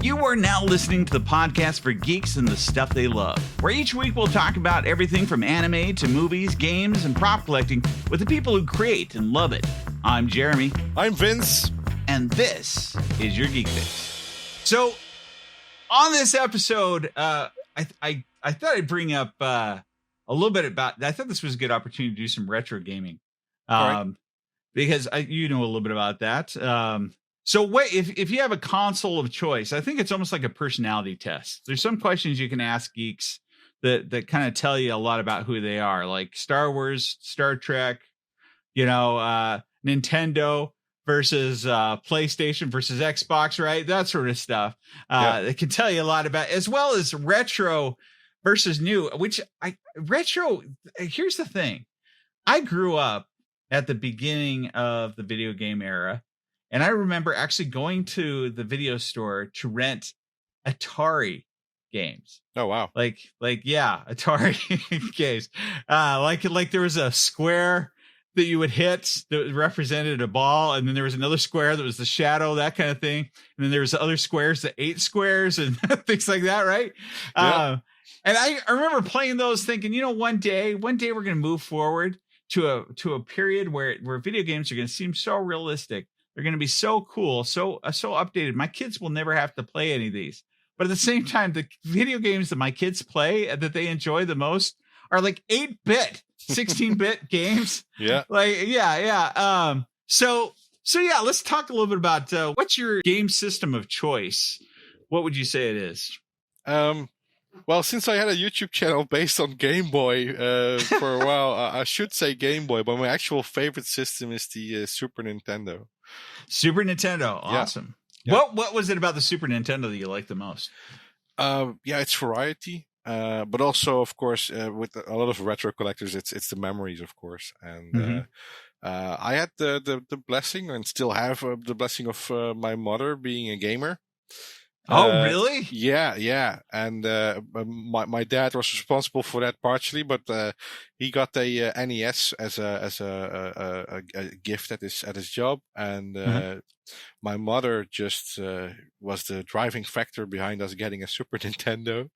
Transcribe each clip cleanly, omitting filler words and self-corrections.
You are now listening to the podcast for geeks and the stuff they love, where each week we'll talk about everything from anime to movies, games, and prop collecting with the people who create and love it. I'm Jeromy. I'm Vinz. And this is your Geek Fix. So, on this episode, I thought I'd bring up a little bit about. I thought this was a good opportunity to do some retro gaming, because you know a little bit about that. So, if you have a console of choice, I think it's almost like a personality test. There's some questions you can ask geeks that kind of tell you a lot about who they are, like Star Wars, Star Trek, Nintendo versus PlayStation versus Xbox, right? That sort of stuff. It can tell you a lot about, as well as retro versus new, here's the thing. I grew up at the beginning of the video game era, and I remember actually going to the video store to rent Atari games. Oh, wow. Atari games. Like there was a square that you would hit that represented a ball, and then there was another square that was the shadow, that kind of thing. And then there was other squares that ate squares and things like that, right? Yeah. And I remember playing those thinking, one day we're going to move forward to a period where video games are going to seem so realistic. They're going to be so cool, so updated. My kids will never have to play any of these. But at the same time, the video games that my kids play that they enjoy the most are like 8-bit, 16-bit games. Yeah. So let's talk a little bit about what's your game system of choice? What would you say it is? Well, since I had a YouTube channel based on Gameboy for a while, I should say Gameboy, but my actual favorite system is the Super Nintendo. Super Nintendo, awesome. Yeah. What was it about the Super Nintendo that you liked the most? It's variety. But also, of course, with a lot of retro collectors, it's the memories, of course. And I had the blessing, and still have the blessing of my mother being a gamer. Oh, really? Yeah. And my dad was responsible for that partially, but he got a NES as a gift at his job, and my mother just was the driving factor behind us getting a Super Nintendo.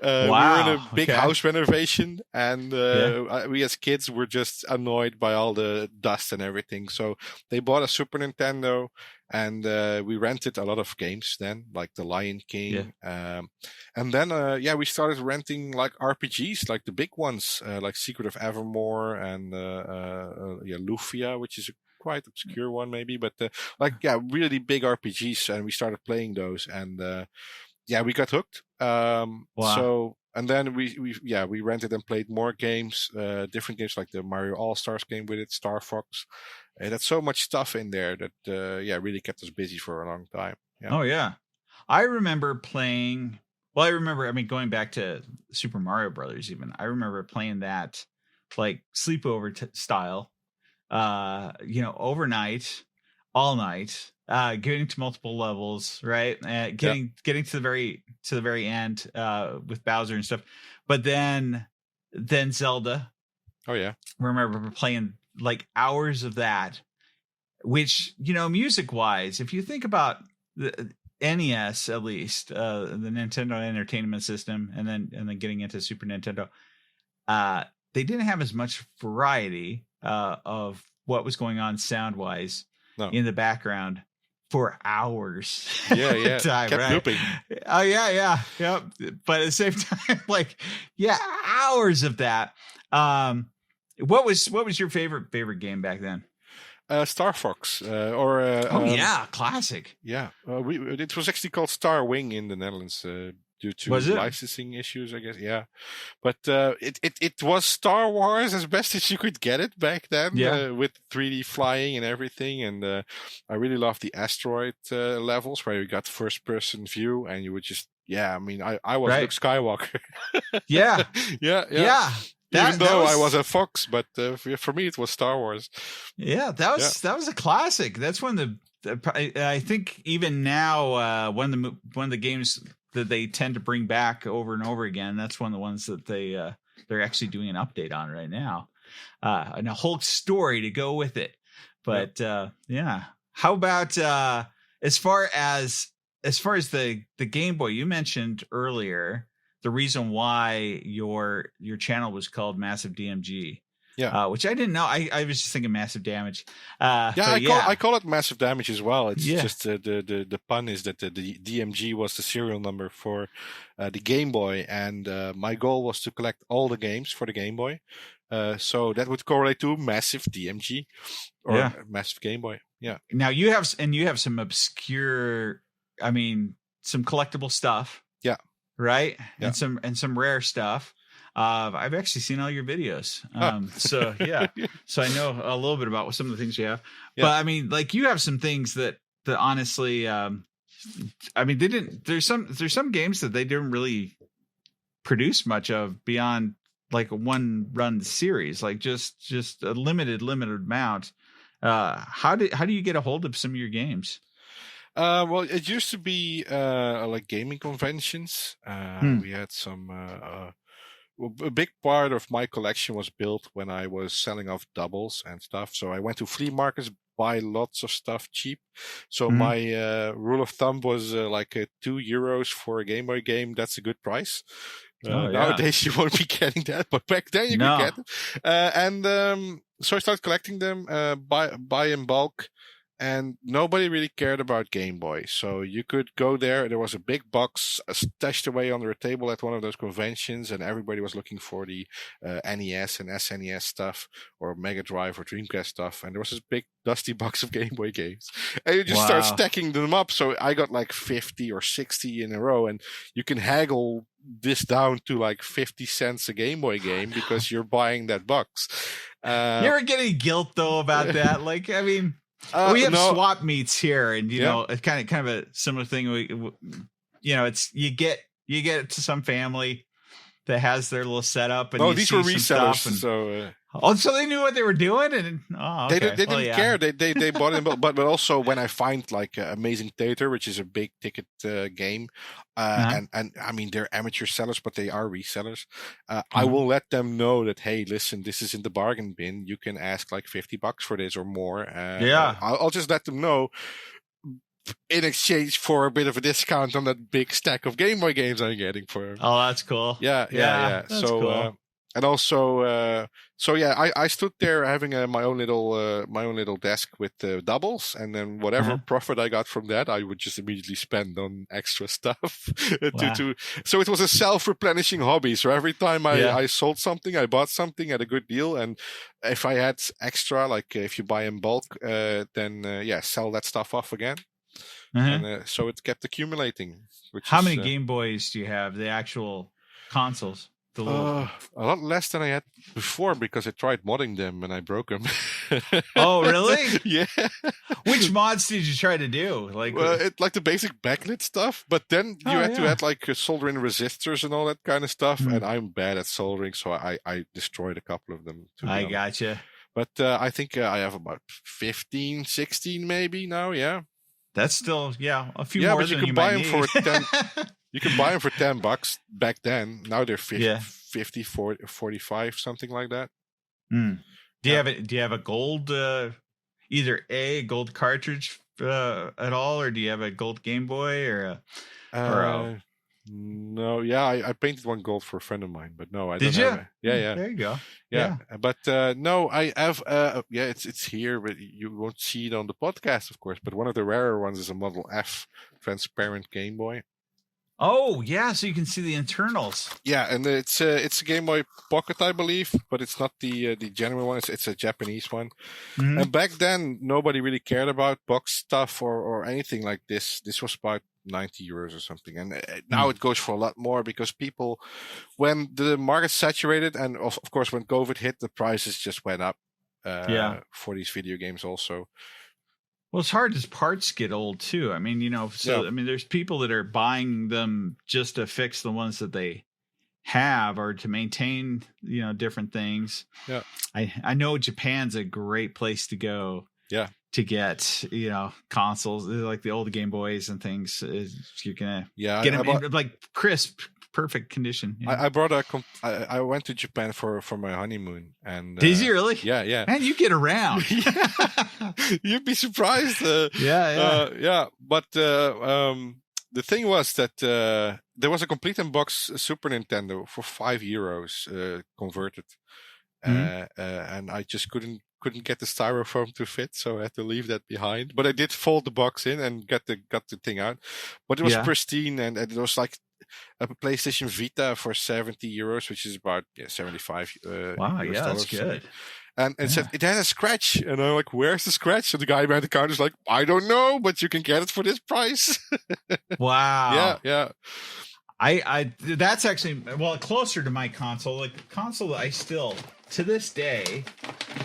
Wow. We were in a big house renovation, and we as kids were just annoyed by all the dust and everything. So they bought a Super Nintendo, and we rented a lot of games then, like The Lion King. Yeah. And then, we started renting like RPGs, like the big ones, like Secret of Evermore and Lufia, which is a quite obscure one maybe, but really big RPGs, and we started playing those, and we got hooked. Wow. So, and then we rented and played more games, different games like the Mario All-Stars game with it, Star Fox. That's so much stuff in there that really kept us busy for a long time. Yeah. Oh yeah, I remember playing. Well, going back to Super Mario Brothers, even I remember playing that like sleepover style. Overnight, all night, getting to multiple levels, right? Getting to the very end, with Bowser and stuff. But then Zelda. Oh yeah. I remember playing like hours of that, which, music wise, if you think about the NES, at least, the Nintendo Entertainment System, and then getting into Super Nintendo, they didn't have as much variety of what was going on sound wise in the background for hours. Yeah. Time, kept right? looping. Oh yeah. But at the same time, hours of that. What was your favorite game back then? Star Fox, classic. Yeah, it was actually called Star Wing in the Netherlands. Due to licensing issues, I guess. Yeah, but it was Star Wars as best as you could get it back then, with 3D flying and everything. And I really loved the asteroid levels where you got first person view, and you would just I was Luke Skywalker. Yeah. Even though I was a fox, but for me it was Star Wars. Yeah, that was a classic. That's one of I think even now one of the games that they tend to bring back over and over again. That's one of the ones that they're actually doing an update on right now, and a whole story to go with it. But how about as far as as far as the Game Boy, you mentioned earlier the reason why your channel was called Massive DMG. Yeah, which I didn't know. I was just thinking Massive Damage. I call it Massive Damage as well. It's Yeah. just the pun is that the DMG was the serial number for the Game Boy, and my goal was to collect all the games for the Game Boy. So that would correlate to Massive DMG or Massive Game Boy. Yeah. Now you have some obscure, I mean, some collectible stuff. Yeah. Right. Yeah. And some rare stuff. I've actually seen all your videos. So yeah, so I know a little bit about some of the things you have, but I mean, like you have some things that honestly, I mean, there's some games that they didn't really produce much of beyond like a one run series, like just a limited amount. How do you get a hold of some of your games? Well, it used to be like gaming conventions. We had some. A big part of my collection was built when I was selling off doubles and stuff. So I went to flea markets, buy lots of stuff cheap. So my rule of thumb was like €2 for a Game Boy game. That's a good price. Nowadays you won't be getting that, but back then you could get them. So I started collecting them, buy in bulk. And nobody really cared about Game Boy. So you could go there. There was a big box stashed away under a table at one of those conventions. And everybody was looking for the NES and SNES stuff or Mega Drive or Dreamcast stuff. And there was this big dusty box of Game Boy games. And you just start stacking them up. So I got like 50 or 60 in a row. And you can haggle this down to like 50 cents a Game Boy game because you're buying that box. You ever get any guilt though about that? Like, I mean... we have swap meets here, and you know, it's kind of a similar thing. It's you get to some family that has their little setup, and these were resellers, so they knew what they were doing, and they didn't care. They bought it, but also when I find like Amazing Tater, which is a big ticket game, and I mean they're amateur sellers, but they are resellers. I will let them know that hey, listen, this is in the bargain bin. You can ask like $50 for this or more. I'll just let them know. In exchange for a bit of a discount on that big stack of Game Boy games I'm getting for him. Oh, that's cool. Yeah. That's cool. And also, I stood there having my own little desk with doubles, and then whatever profit I got from that, I would just immediately spend on extra stuff. So it was a self-replenishing hobby. So every time I sold something, I bought something at a good deal, and if I had extra, like if you buy in bulk, then sell that stuff off again. And so it kept accumulating. How many Game Boys do you have? The actual consoles? A lot less than I had before because I tried modding them and I broke them. Oh, really? Yeah. Which mods did you try to do? Like the basic backlit stuff, but then you had to add like soldering resistors and all that kind of stuff. And I'm bad at soldering, so I destroyed a couple of them. I gotcha. But I think I have about 15, 16 maybe now. Yeah. That's still a few more. But you can buy them for 10. You can buy them for $10 back then. Now they're 50, 40, 45, something like that. Do you have a gold, either a gold cartridge at all, or do you have a gold Game Boy or No, I painted one gold for a friend of mine, but no, I did don't you? have it. There you go. Yeah. But no, I have it's here, but you won't see it on the podcast, of course. But one of the rarer ones is a Model F transparent Game Boy. Oh yeah, so you can see the internals. Yeah, and it's a Game Boy Pocket, I believe, but it's not the genuine one. It's a Japanese one. And back then, nobody really cared about box stuff or anything like this. This was about €90 or something, and now it goes for a lot more because people, when the market saturated, and of course when COVID hit, the prices just went up. For these video games also. Well, it's hard as parts get old too. I mean, I mean, there's people that are buying them just to fix the ones that they have or to maintain, different things. Yeah. I know Japan's a great place to go. Yeah. To get, consoles like the old Game Boys and things. You're going to get them in like crisp, perfect condition. I brought I went to Japan for my honeymoon. And did you really? Yeah. Man, you get around. You'd be surprised. Yeah. But the thing was that there was a complete in box Super Nintendo for €5 converted, and I just couldn't get the styrofoam to fit, so I had to leave that behind. But I did fold the box in and got the thing out. But it was pristine, and it was like a PlayStation Vita for €70, which is about 75. Wow, yeah, that's good. And it said it had a scratch, and I'm like, "Where's the scratch?" And the guy behind the counter is like, "I don't know, but you can get it for this price." Wow. Yeah. I that's actually closer to my console. Like the console that I still to this day,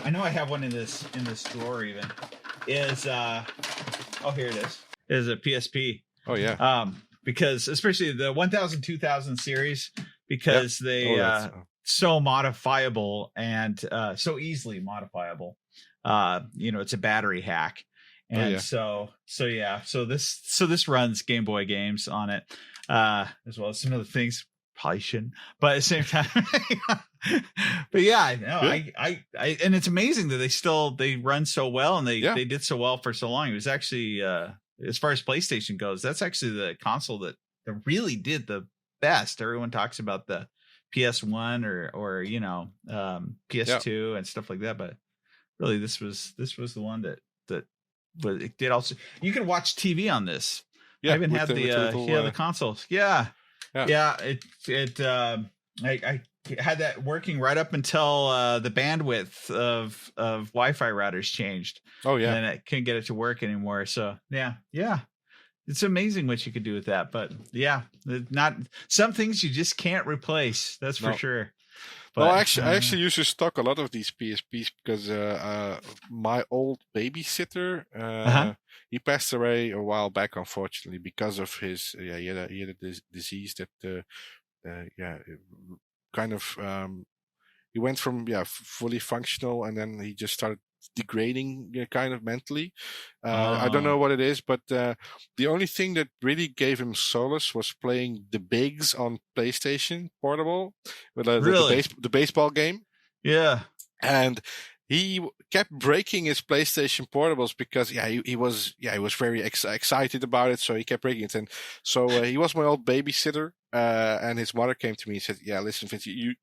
I know I have one in this drawer even. Is here it is. Is a PSP. Oh yeah. Because especially the 1000 2000 series, because they so modifiable and so easily modifiable. It's a battery hack. And so this runs Game Boy games on it, as well as some other things probably shouldn't, but at the same time, but yeah, no, I and it's amazing that they run so well, and they did so well for so long. It was actually, as far as PlayStation goes, that's actually the console that really did the best. Everyone talks about the PS1 or PS2 and stuff like that, but really this was the one that but it did also. You can watch TV on this. I even had the consoles. Yeah. I had that working right up until the bandwidth of Wi-Fi routers changed. Oh yeah, and I couldn't get it to work anymore. So yeah, it's amazing what you could do with that. But yeah, not some things you just can't replace. That's for sure. But, I actually used to stock a lot of these PSPs because my old babysitter he passed away a while back, unfortunately, because of his he had a disease that kind of he went from fully functional, and then he just started degrading kind of mentally. I don't know what it is, but the only thing that really gave him solace was playing the Bigs on PlayStation Portable, with the baseball game. Yeah, and he kept breaking his PlayStation Portables because he was very excited about it, so he kept breaking it. And so he was my old babysitter, and his mother came to me and said, "Yeah, listen, Vince, you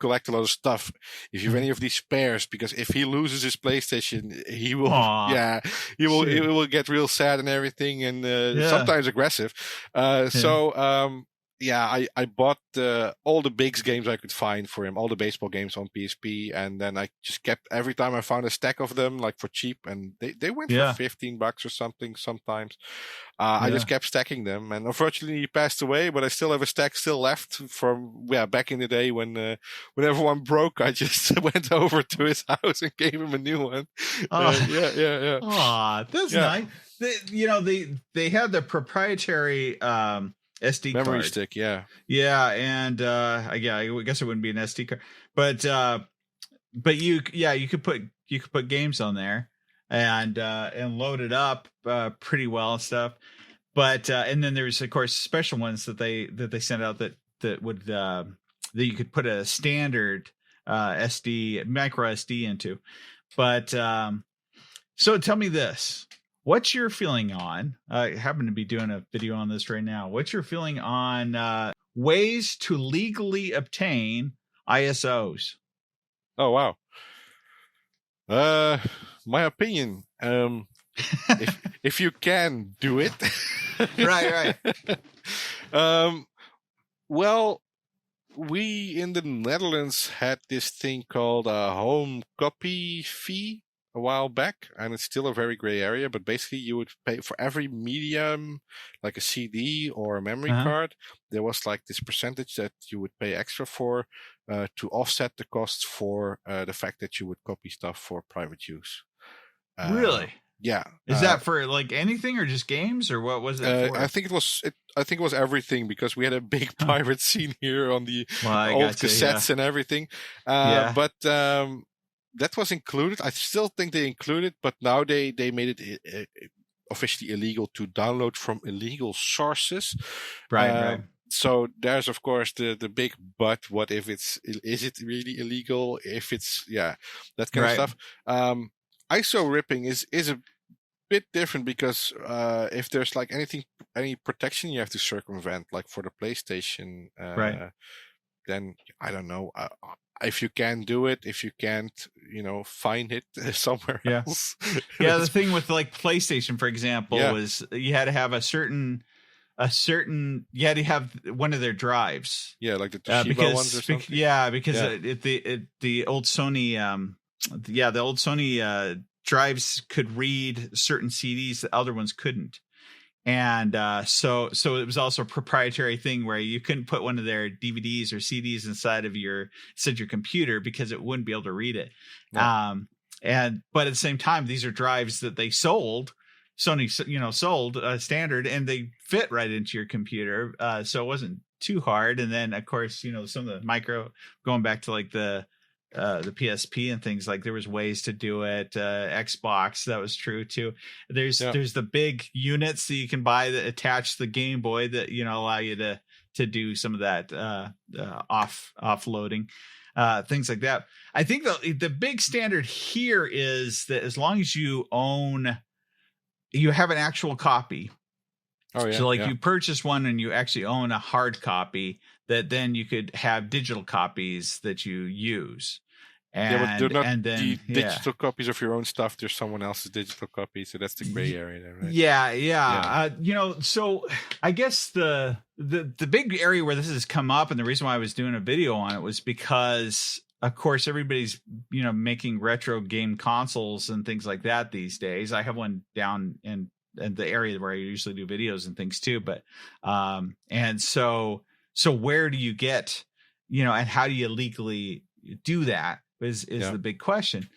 collect a lot of stuff. If you have any of these spares, because if he loses his PlayStation, he will he will get real sad and everything, and sometimes aggressive." I bought all the Bigs games I could find for him, all the baseball games on PSP, and then I just kept, every time I found a stack of them, like for cheap, and they went for $15 or something sometimes. I just kept stacking them, and unfortunately he passed away, but I still have a stack still left from back in the day when everyone broke. I just went over to his house and gave him a new one. Yeah. Aw, that's nice. They had the proprietary SD memory card. stick, and I guess it wouldn't be an SD card, but you could put games on there and load it up pretty well and stuff. But and then there's of course special ones that they sent out that would that you could put a standard micro SD into. But so tell me this. What's your feeling on, I happen to be doing a video on this right now. What's your feeling on ways to legally obtain ISOs? Oh, wow. My opinion, if you can do it. Right. Well, we in the Netherlands had this thing called a home copy fee a while back, and it's still a very gray area, but basically you would pay for every medium, like a CD or a memory card. There was like this percentage that you would pay extra for to offset the costs for the fact that you would copy stuff for private use. Really? Yeah. Is that for like anything or just games, or what was it for? I think it was everything, because we had a big pirate scene here on the old cassettes and everything. But that was included. I still think they included, but now they made it officially illegal to download from illegal sources. Right. So there's of course the big but. What if is it really illegal? If it's that kind of stuff. ISO ripping is a bit different because if there's like any protection you have to circumvent, like for the PlayStation, Right. then I don't know. If you can do it, if you can't, find it somewhere Yeah. else. Yeah. The thing with like PlayStation, for example, Yeah. was you had to have you had to have one of their drives. Yeah, like the Toshiba ones or something. Because the old Sony, the old Sony drives could read certain CDs that other ones couldn't. And so it was also a proprietary thing where you couldn't put one of their DVDs or CDs inside your computer because it wouldn't be able to read it. No. But at the same time, these are drives that they sold. Sony, sold standard, and they fit right into your computer. So it wasn't too hard. And then, of course, some of the micro, going back to like the PSP and things, like there was ways to do it. Xbox, that was true too. There's the big units that you can buy that attach the Game Boy that allow you to do some of that offloading, things like that. I think the big standard here is that as long as you have an actual copy. Oh, yeah. So you purchase one and you actually own a hard copy, that then you could have digital copies that you use. But they're not the digital copies of your own stuff. There's someone else's digital copy. So that's the gray area there, right? Yeah. So I guess the big area where this has come up, and the reason why I was doing a video on it was because, of course, everybody's, making retro game consoles and things like that these days. I have one down in the area where I usually do videos and things too. But, and so where do you get, and how do you legally do that is the big question.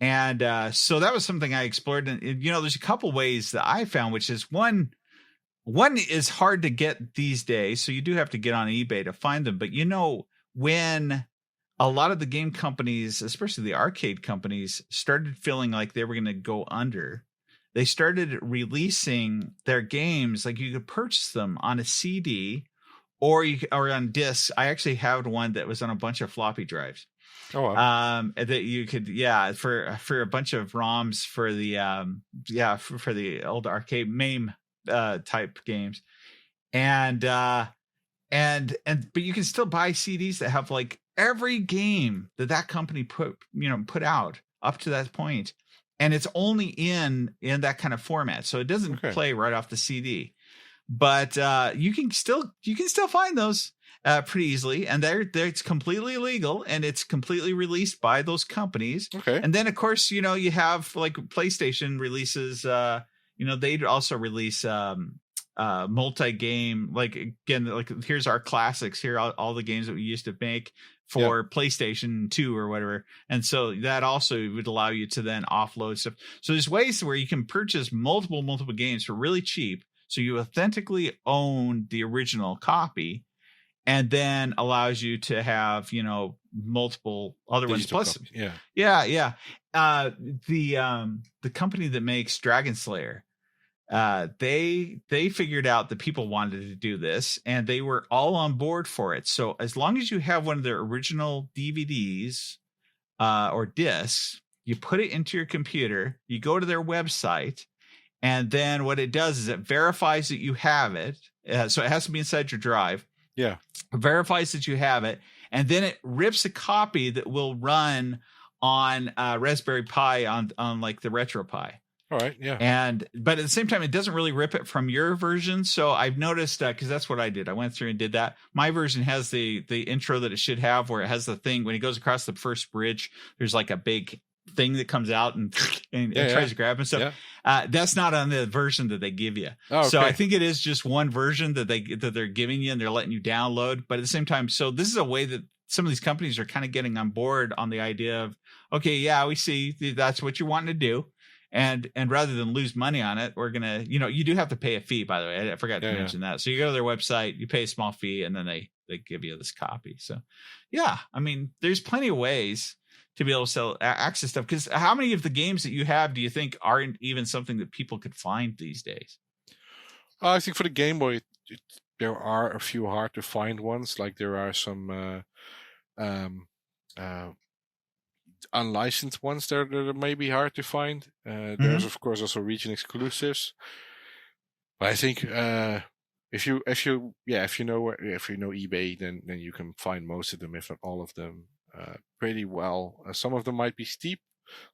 And, so that was something I explored. And, there's a couple ways that I found, which is one is hard to get these days. So you do have to get on eBay to find them. But, when a lot of the game companies, especially the arcade companies, started feeling like they were going to go under, they started releasing their games. Like you could purchase them on a CD or on discs. I actually had one that was on a bunch of floppy drives. Oh, wow. That you could, for a bunch of ROMs for the, for the old arcade MAME type games. But you can still buy CDs that have like every game that company put out up to that point, and it's only in that kind of format, so it doesn't play right off the CD. But you can still find those pretty easily, and it's completely legal and it's completely released by those companies. Okay. And then of course you have like PlayStation releases. They'd also release multi-game, like again, like here's our classics, here are all the games that we used to make for PlayStation 2 or whatever. And so that also would allow you to then offload stuff. So there's ways where you can purchase multiple games for really cheap, so you authentically own the original copy, and then allows you to have multiple other digital ones. Plus, the company that makes Dragon Slayer, they figured out that people wanted to do this, and they were all on board for it. So as long as you have one of their original DVDs or discs, you put it into your computer, you go to their website, and then what it does is it verifies that you have it. So it has to be inside your drive. Yeah. It verifies that you have it, and then it rips a copy that will run on Raspberry Pi on like the RetroPie. All right. Yeah. But at the same time, it doesn't really rip it from your version. So I've noticed, because that's what I did. I went through and did that. My version has the intro that it should have, where it has the thing when it goes across the first bridge, there's like a big thing that comes out and tries to grab and stuff. Yeah. That's not on the version that they give you. Oh, okay. So I think it is just one version that they're giving you, and they're letting you download. But at the same time, so this is a way that some of these companies are kind of getting on board on the idea of, okay, yeah, we see that's what you're wanting to do. And rather than lose money on it, we're going to, you do have to pay a fee, by the way. I forgot to mention that. So you go to their website, you pay a small fee, and then they give you this copy. So, yeah, I mean, there's plenty of ways to be able to sell access stuff. Because how many of the games that you have do you think aren't even something that people could find these days? I think for the Game Boy, there are a few hard to find ones. Like there are some unlicensed ones that may be hard to find. There's of course also region exclusives. But I think if you know eBay, then you can find most of them, if not all of them, pretty well. Some of them might be steep.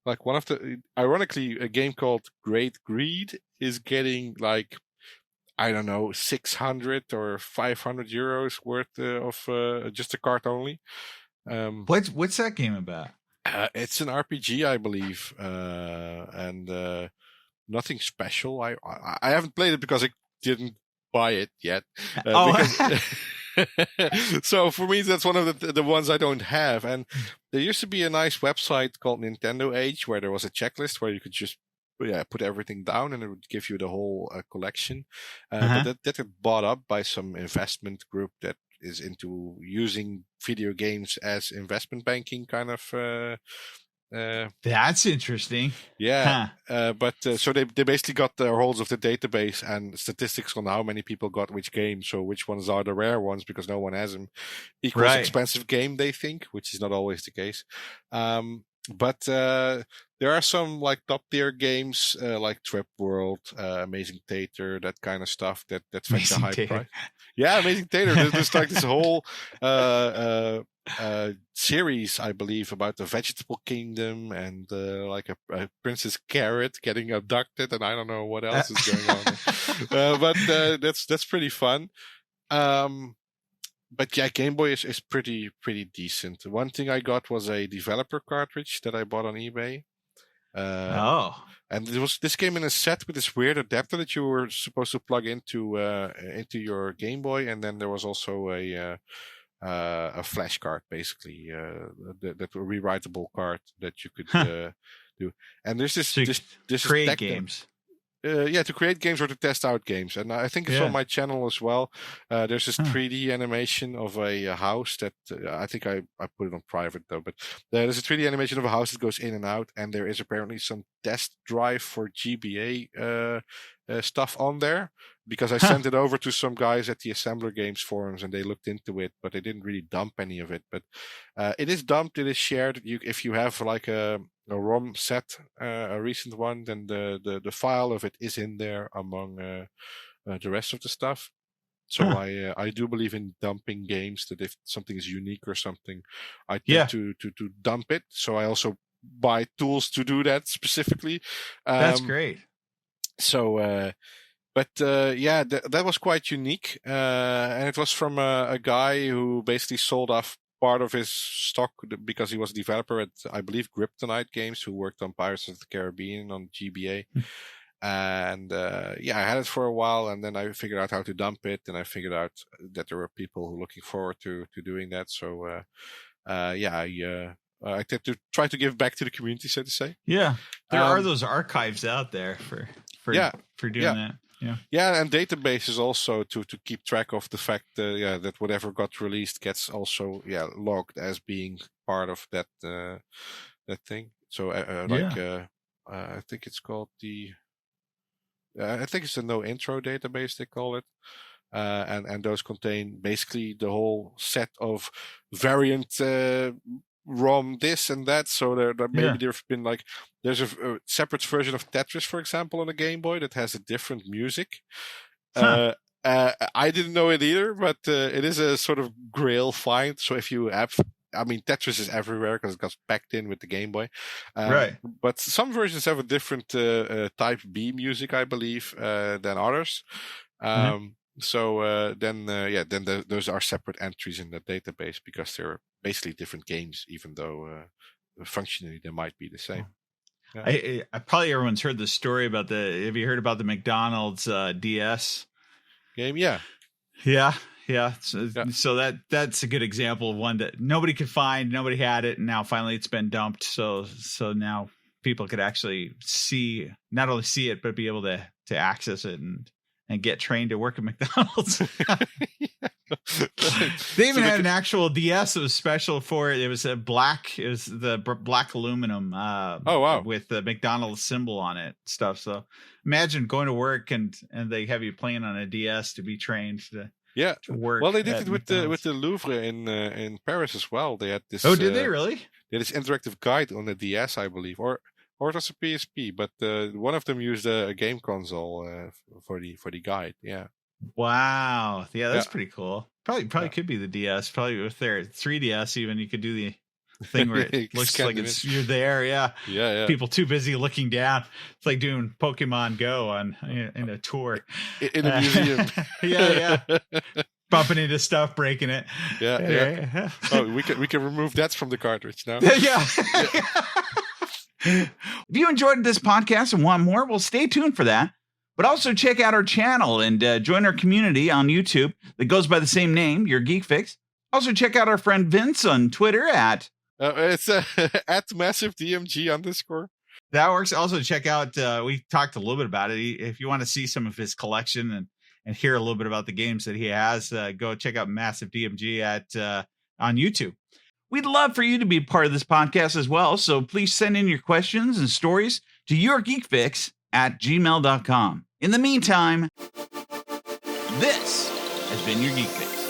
Like ironically, a game called Great Greed is getting like, I don't know, 600 or 500 euros worth of just a card only. What's that game about? It's an RPG, I believe, and nothing special. I haven't played it because I didn't buy it yet. So for me, that's one of the ones I don't have. And there used to be a nice website called Nintendo Age where there was a checklist where you could just put everything down and it would give you the whole collection. But that got bought up by some investment group that is into using video games as investment banking kind of. That's interesting. Yeah. But so they basically got their holds of the database and statistics on how many people got which game. So which ones are the rare ones because no one has them. Equals expensive game, they think, which is not always the case. But there are some like top tier games like Trip World, Amazing Tater, that kind of stuff that fetch a high price. Yeah, Amazing Tater. There's like this whole series, I believe, about the vegetable kingdom and like a Princess Carrot getting abducted, and I don't know what else is going on. But that's pretty fun. But yeah, Game Boy is pretty decent. One thing I got was a developer cartridge that I bought on eBay. And this came in a set with this weird adapter that you were supposed to plug into your Game Boy, and then there was also a flash card, basically, that rewritable card that you could do. And there's this create games. To create games or to test out games. And I think it's on my channel as well. There's this 3D animation of a house that I think I put it on private though, but there's a 3D animation of a house that goes in and out, and there is apparently some test drive for GBA stuff on there, because I sent it over to some guys at the Assembler Games forums and they looked into it, but they didn't really dump any of it. But it is dumped, it is shared. If you have like a ROM set, a recent one, then the file of it is in there among the rest of the stuff. So I do believe in dumping games, that if something is unique or something, I tend to dump it. So I also buy tools to do that specifically. That's great. So, that was quite unique. And it was from a guy who basically sold off part of his stock because he was a developer at, I believe, Kryptonite Games, who worked on Pirates of the Caribbean on GBA. And I had it for a while, and then I figured out how to dump it, and I figured out that there were people who were looking forward to doing that. So, I tend to try to give back to the community, so to say. Yeah, there are those archives out there for doing that. Yeah, and databases also to keep track of the fact that whatever got released gets also logged as being part of that thing. So I think it's called I think it's the No Intro database, they call it. And those contain basically the whole set of variant ROM this and that. So there maybe there've been like, there's a separate version of Tetris, for example, on the Game Boy that has a different music. I didn't know it either, but it is a sort of grail find. So if you have, Tetris is everywhere because it got packed in with the Game Boy. Right. But some versions have a different type B music, I believe, than others. So then those are separate entries in the database because they're basically different games, even though functionally they might be the same. I probably everyone's heard the story about have you heard about the McDonald's DS game? Yeah. So that's a good example of one that nobody could find, nobody had it, and now finally it's been dumped. So now people could actually not only see it, but be able to access it and get trained to work at McDonald's. They even had an actual DS that was special for it. It was the black aluminum. With the McDonald's symbol on it, stuff. So imagine going to work and they have you playing on a DS to be trained to work. Well, they did it with the Louvre in Paris as well. They had this. Oh, did they really? this interactive guide on the DS, I believe, or it was a PSP, but one of them used a game console for the guide. Yeah. Wow. Yeah, that's pretty cool. Probably could be the DS. Probably with their 3DS, even you could do the thing where it looks like you're there. Yeah. People too busy looking down. It's like doing Pokemon Go in a tour in a museum. Yeah. Bumping into stuff, breaking it. Yeah. Oh, we can remove that from the cartridge now. Yeah. If you enjoyed this podcast and want more, well, stay tuned for that. But also check out our channel and join our community on YouTube that goes by the same name, Your Geek Fix. Also check out our friend Vinz on Twitter at @MassiveDMG_. That works. Also check out, we talked a little bit about it. If you want to see some of his collection and hear a little bit about the games that he has, go check out Massive DMG on YouTube. We'd love for you to be part of this podcast as well. So please send in your questions and stories to yourgeekfix@gmail.com. In the meantime, this has been Your Geek Fix.